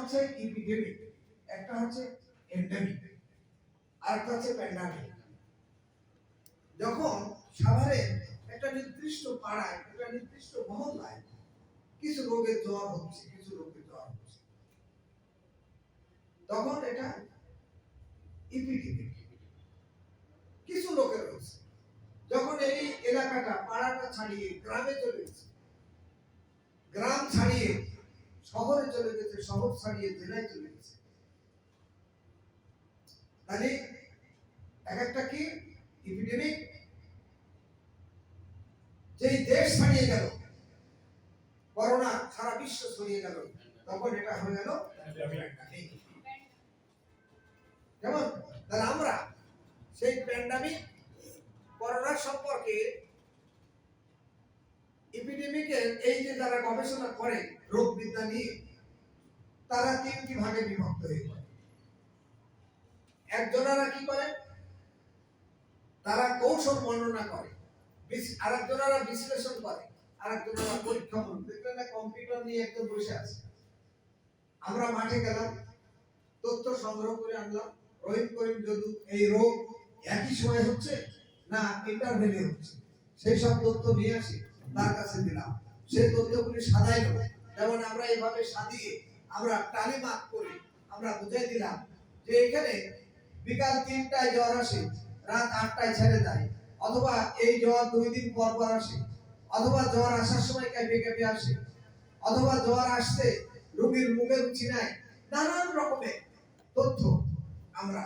হচ্ছে ইপিডেমিক, একটা হচ্ছে এন্ডেমিক, আর একটা হচ্ছে প্যান্ডামিক। যখন সাভারের একটা নির্দিষ্ট পাড়ায়, একটা নির্দিষ্ট মহল্লায় কিছু রোগের জ্বর হচ্ছে, তখন এটা ইপিডেমিক, কিছু লোকের হচ্ছে। যখন এই এলাকাটা, পাড়াটা ছাড়িয়ে গ্রামে চলে গেছে, গ্রাম ছাড়িয়ে শহরে চলে গেছে, শহর ছাড়িয়ে জেলায় চলে গেছে, তাহলে এক একটা কি ইপিডেমিক। যেই দেশ ছাড়িয়ে গেল, করোনা সারা বিশ্ব ছড়িয়ে গেল, তখন এটা হয়ে গেল যেমন। তাহলে আমরা সেই প্যান্ডামিক করোনা সম্পর্কে, এপিডেমিকের এই যে যারা গবেষণা করে রোগ বিজ্ঞান নিয়ে, তারা তিনটি ভাগে বিভক্ত হয়ে যায়। একজনেরা কি করে, তারা কৌশল বর্ণনা করে, আরেকজনেরা বিশ্লেষণ করে, আরেকজনেরা পরীক্ষা মূলক। দেখলেন না, কম্পিউটার নিয়ে একজন বসে আছে, আমরা মাঠে গেলাম, তথ্য সংগ্রহ করে আনলাম, রহিম করিম যদু এই রোগ একই সময় হচ্ছে না ইন্টারভেলে হচ্ছে, সেই সব তথ্য নিয়ে আসি, তার কাছে দিলাম, সেই তথ্যগুলি সাজাইল। যেমন আমরা এইভাবে সাজিয়ে আমরা তালিমাত করি, আমরা বুঝাই দিলাম যে এখানে বিকাল 3টায় জ্বর আসে, রাত 8টায় ছেড়ে যায়, অথবা এই জ্বর 2 দিন পর পর আসে, অথবা জ্বর আসার সময় কেঁপে কেঁপে আসে, অথবা জ্বর আসতে রোগীর মুখে রুচি নাই। নানান রকমের তথ্য আমরা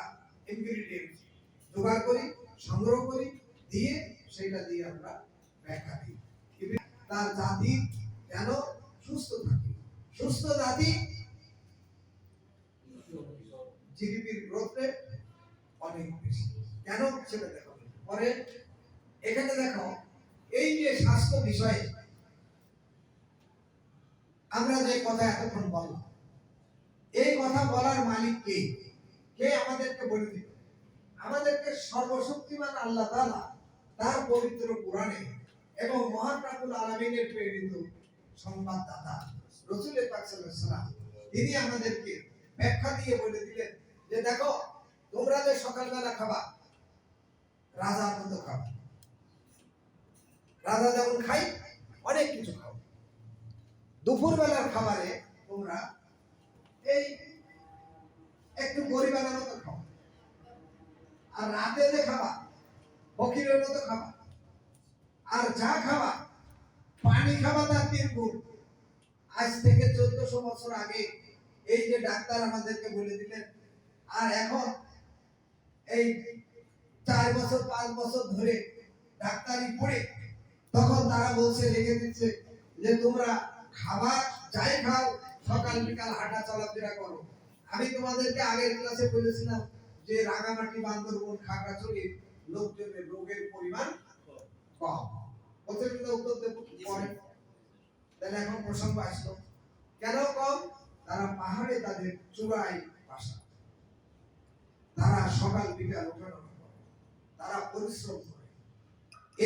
ইনগ্রেডিয়েন্ট জোগাড় করি, সংগ্রহ করি, দিয়ে সেটা দিয়ে আমরা ব্যাখ্যা দিই। তার জাতি যেন সুস্থ থাকে, সুস্থ জাতি জিডিপির গ্রোথ রেট অনেক বেশি। কেন সেটা দেখো পরে। এখানে দেখো, এই যে স্বাস্থ্য বিষয়ে আমরা যে কথা এতক্ষণ বললাম, এই কথা বলার মালিক কে? কে আমাদেরকে বলে দিল? আমাদেরকে সর্বশক্তিমান আল্লাহ তাআলা তার পবিত্র কোরআনে এবং মহান রাব্বুল আলামিনের প্রেরিত সংবাদদাতা রাসূল পাক সাল্লাল্লাহু আলাইহি ওয়াসাল্লাম, তিনি আমাদেরকে ব্যাখ্যা দিয়ে বলে দিলেন যে দেখো, তোমরা যে সকালবেলা খাবা, রাজার মতো খাবা। রাজা যেমন খাই, অনেক কিছু খাও। দুপুরবেলার খাবারে তোমরা এই একটু গরিবের মতো খাও, আর রাতে যে খাবা ফকিরের মতো খাবা, আর যা খাবা পানি খাবা তার 3 গুণ। আজ থেকে 1400 বছর আগে এই যে ডাক্তার আমাদেরকে বলে দিলেন, আর এখন এই 4 বছর 5 বছর ধরে ডাক্তারি পড়ে তখন তারা বলছে, লিখে দিচ্ছে যে তোমরা খাবার যাই খাও, সকাল বিকাল হাঁটা চলাফেরা করো। আমি তোমাদেরকে আগের ক্লাসে বলেছিলাম যে রাঙামাটি, বান্দরবন, খাগড়াছড়ি লোকজনের রোগের পরিমাণ কম। প্রত্যেকটা উত্তর দেব পরে। তাহলে এখন প্রসঙ্গ আসলো, কেন কম? তারা পাহাড়ে তাদের চূড়ায় বাসা, তারা সকাল বিকাল ওঠানামা করে, তারা পরিশ্রম করে।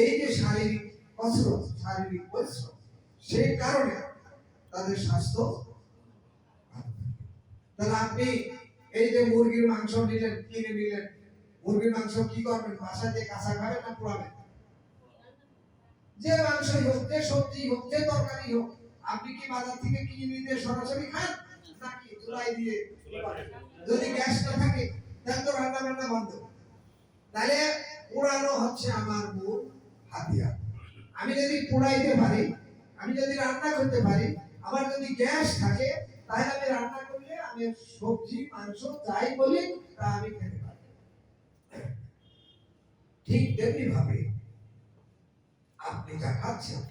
এই যে শারীরিক কসরত, শারীরিক পরিশ্রম, সেই কারণে তাদের স্বাস্থ্য। তাহলে আপনি এই যে মুরগির মাংস নিলেন, কিনে নিলেন, মুরগির মাংস কি করবেন? বাসাতে কাঁচা খাবেন না পোড়াবেন? যে মাংসই হোক, যে সবজি হোক, যে তরকারি হোক, আপনি কি বাজার থেকে কিনে নিয়ে সরাসরি খান নাকি চুলাই দিয়ে? যদি গ্যাস না থাকে তাহলে তো রান্না বান্না বন্ধ। তাহলে পোড়ানো হচ্ছে আমার মূল হাতিয়ার। আমি যদি পোড়াইতে পারি, আমি যদি রান্না করতে পারি, আমার যদি গ্যাস থাকে, তাহলে আমি রান্না করলে আমি সবজি মাংস যাই বলি তা আমি খেতে পারি। ঠিক তেমনি ভাবে আপনি যা খাচ্ছেন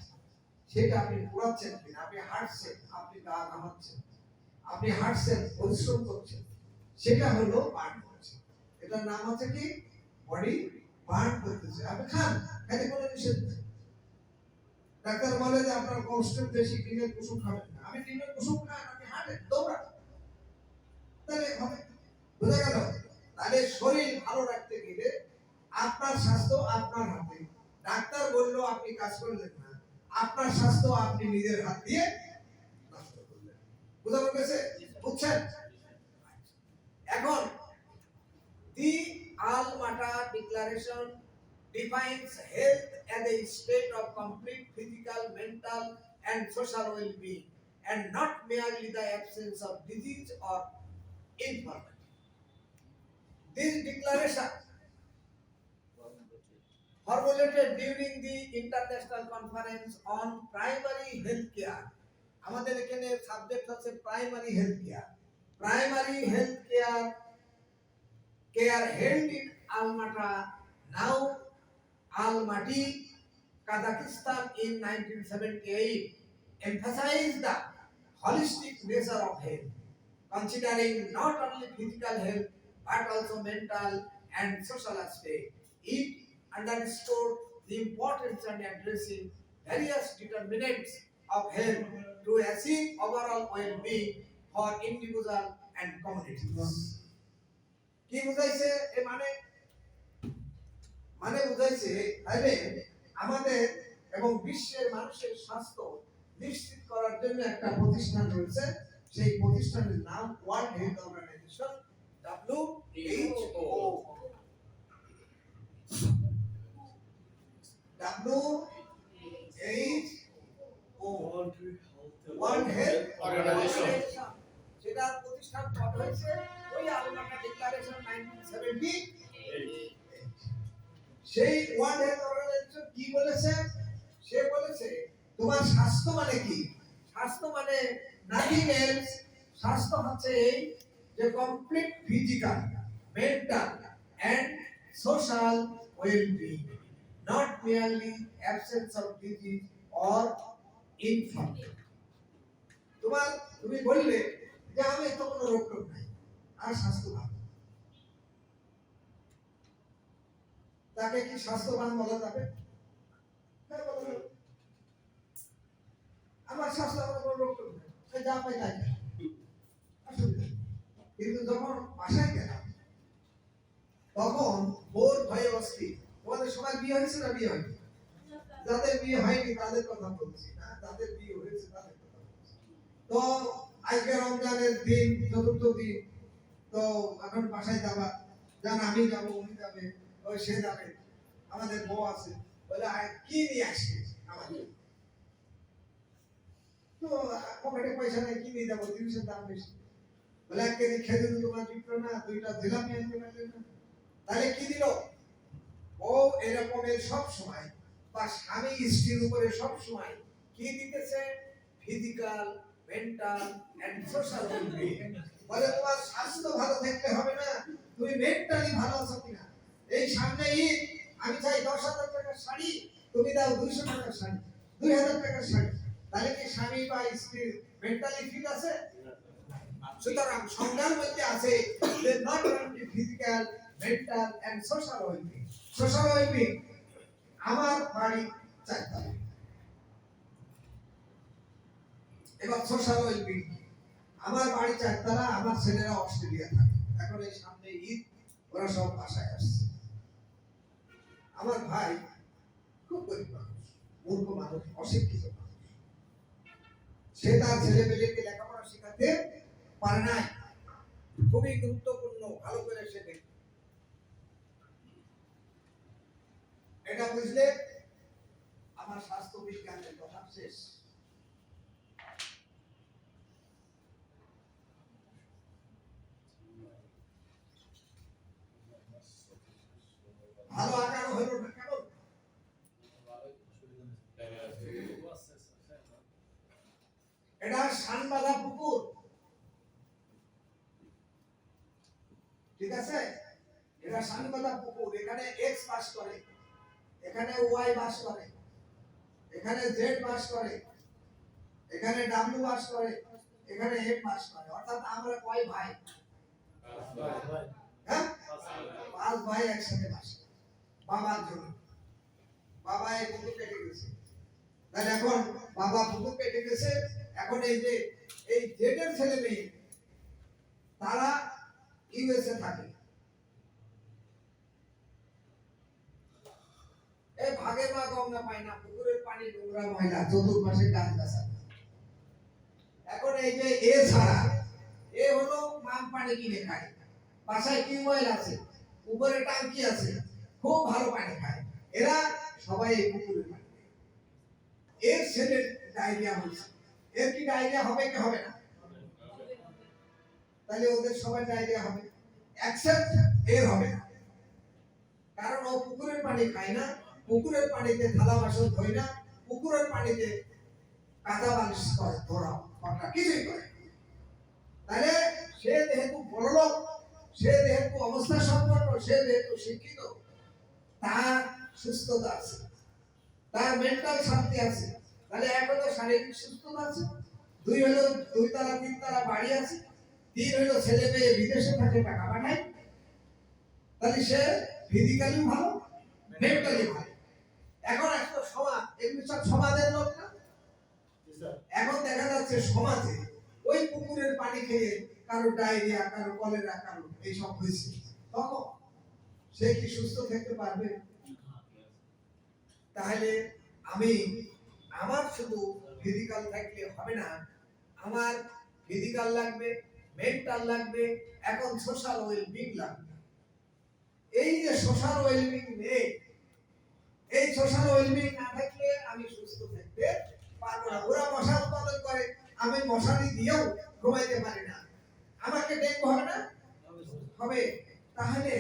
সেটা আপনি পোড়াচ্ছেন কিনা, আপনি হাঁটছেন, আপনি গা ঘামাচ্ছেন, আপনি হাঁটছেন, পরিশ্রম করছেন, সেটা হলো বার্ন করছে। এটার নাম আছে কি? বডি বার্ন করতেছে। আপনি খান, খেতে কোনো নিষেধ নেই। ডাক্তার বলে যে আপনার কোলেস্টেরল বেশি, ডিমের কুসুম খাবেন না। আমি ডিমের কুসুম খাই, আপনি হাঁটেন, দৌড়ান, তাহলে হবে। বুঝা গেল? তাহলে শরীর ভালো রাখতে গেলে আপনার স্বাস্থ্য আপনার হাতে। ডাক্তার বললো আপনি কাজ করলেন না, আপনার স্বাস্থ্য আপনি নিজের হাত দিয়ে নষ্ট করলেন। বুঝা গেছে? বুঝছেন? এখন the Alma-Ata Declaration defines health as a state of complete physical, mental, and social well-being, and not merely the absence of disease or infirmity. This declaration, formulated during the International Conference on Primary Health Care, আমাদের এখানে subject হচ্ছে primary health care. Primary health care held in Alma-Ata, now Almaty, Kazakhstan in 1978, emphasized the holistic nature of health, considering not only physical health but also mental and social aspects. It underscored the importance of addressing various determinants of health to achieve overall well-being for individual and communities. কি বুঝাইছে এ মানে বুঝাইছে তাইলে আমাদের এবং বিশ্বের মানুষের স্বাস্থ্য নিশ্চিত করার জন্য একটা প্রতিষ্ঠান রয়েছে, সেই প্রতিষ্ঠানের নাম World Health Organization, WHO। World Health Organization, সেটা প্রতিষ্ঠান করা হয়েছে ওই আলমাটা ডিক্লারেশন 1978। সেই ওয়ার্ল্ড হেলথ অর্গানাইজেশন কি বলেছে? সে বলেছে তোমার স্বাস্থ্য মানে কি? স্বাস্থ্য মানে নাথিং এলস। স্বাস্থ্য হচ্ছে এই যে complete physical, mental and social wellbeing, not merely absence of disease or infirmity. তুমি বললে যে আমি তো কোনো রোগ নাই আর স্বাস্থ্য ভালো, তাকে কি স্বাস্থ্যবান বলা যাবে? আমার স্বাস্থ্য কোনো রোগ নেই, যা পাই তাই খাই, অসুবিধা। কিন্তু যখন বাসায় গেলাম তখন বোর ভয়ে অস্থির। তোমাদের সবাই বিয়ে হয়েছে না বিয়ে হয়নি? যাদের বিয়ে হয়নি তাদের কথা বলছি না, যাদের বিয়ে হয়েছে তাদের কথা বলছি। তো আজকে রমজানের দিন, চতুর্থ দিন, তো এখন বাসায় যাবা, জান আমি যাবো, উনি যাবে, ওই সে যাবে, আমাদের বউ আছে, বলে কি নিয়ে আসবে আমাদের? তো পকেটে পয়সা নেই, কি নিয়ে যাবো, জিনিসের দাম বেশি। বলে 1 কেজি খেজুর তোমার দিলো না, 2টা জিলাপি আনতে পারলে না, তাহলে কি দিল? ও এরকমের সব সময় বা স্বামী স্ত্রীর উপরে সব সময় কি দিতেছে? Physical, mental and social wellbeing. বলে তোমার স্বাস্থ্য ভালো থাকলে হবে না, তুমি মেন্টালি ভালো আছো কিনা। এই সামনে ঈদ, আমি চাই 10,000 টাকার শাড়ি, তুমি দাও 200 টাকার শাড়ি, 2000 টাকার শাড়ি, তাহলে কি স্বামী বা স্ত্রী মেন্টালি ফিট আছে? সুতরাং সংজ্ঞার মধ্যে আছে যে not only physical, mental and social wellbeing. Social wellbeing, আমার বাড়ি চাকদা, এবার সোশ্যাল ওয়েলবিং আমার বাড়ি চাকদারা, আমার ছেলেরা অস্ট্রেলিয়া থাকে, এখন এই সামনে ঈদ, ওরা সব বাসায় আসছে। আমার ভাই খুব গরিব মানুষ, মূর্খ মানুষ, অশিক্ষিত মানুষ, সে তার ছেলে পেলেকে লেখাপড়া শেখাতে পারে নাই। খুবই গুরুত্বপূর্ণ, ভালো করে সে দেখে। এটা বুঝলে আমার স্বাস্থ্য বিজ্ঞানের কথা শেষ। ভালো আকার হইল না কেমন? এটা শানবাধা পুকুর, ঠিক আছে? এটা শানবাধা পুকুর, এখানে এক্স বাস করে, এখানে ওয়াই বাস করে, এখানে জেড বাস করে, এখানে ডাব্লিউ বাস করে, এখানে এফ বাস করে। অর্থাৎ আমরা কয় ভাই? 5 ভাই একসাথে বাস করে বাবার জন্য। বাবা এই পুকুর কেটে গেছে, তাহলে এখন বাবা পুকুর কেটে গেছে, এখন এই যে এই জেডের ছেলে মেয়ে তারা ইউএসএ থাকে, এই ভাগে মা গঙ্গা পায় না, পুকুরের পানি নোংরা ময়লা, চতুর্পাশে গাছ গাছালি। এখন এই যে এ ছাড়া, এ পানি কিনে খায়, বাসায় টিউবওয়েল আছে, উপরে টাঙ্কি আছে, খুব ভালো পানি খায়। এরা সবাই এই পুকুরের পানি খায়। এর ছেলের ডায়রিয়া হয়েছে, এর কি ডায়রিয়া হবে কি হবে না? তাহলে ওদের সবাই ডায়রিয়া হবে, এক্সেপ্ট এর হবে না, কারণ ও পুকুরের পানি খায় না, পুকুরের পানিতে থালা বাসন ধোয় না, পুকুরের পানিতে কাদা বালিশ করে, ধরা কটা কিছুই করে। তাহলে সে যেহেতু বড়লোক, সে যেহেতু অবস্থা সম্পন্ন, সে যেহেতু শিক্ষিত, তার সুস্থতা আছে, তার মেন্টাল শান্তি আছে। তাহলে এক হলো শারীরিক সুস্থতা আছে, দুই হলো 2 তলা 3 তলা বাড়ি আছে, 3 হলো ছেলে মেয়ে বিদেশে থাকে টাকা পাঠায়। তাহলে সে ফিজিক্যালি ভালো, মেন্টালি ভালো। এখন একটা সমাজ, এগুলো সব সমাজের লোক না। এখন দেখা যাচ্ছে সমাজে ওই পুকুরের পানি খেয়ে কারো ডায়রিয়া, কারো কলেরা, কারো এইসব হয়েছে, তখন সে কি সুস্থ থাকতে পারবে? তাহলে আমার শুধু ফিজিক্যাল থাকলে হবে না, আমার ফিজিক্যাল লাগবে, মেন্টাল লাগবে, এখন সোশ্যাল ওয়েলবিং লাগবে। এই যে সোশ্যাল ওয়েলবিং নেই, এই সোশ্যাল ওয়েলবিং না থাকলে আমি সুস্থ থাকতে পারবো না। ওরা মশা উৎপাদন করে, আমি মশারি দিয়েও ঘুমাইতে পারি না, আমাকে ডেঙ্গু হবে না? হবে। তাহলে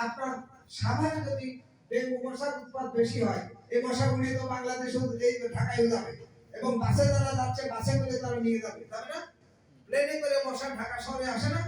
আপনার সাভারে যদি ডেঙ্গু মশার উৎপাদ বেশি হয়, এই মশাগুলি তো বাংলাদেশে, এই ঢাকায় যাবে, এবং বাসে যারা যাচ্ছে বাসে করে তারা নিয়ে যাবে, তাই না? প্লেনে করে মশা ঢাকা শহরে আসে না।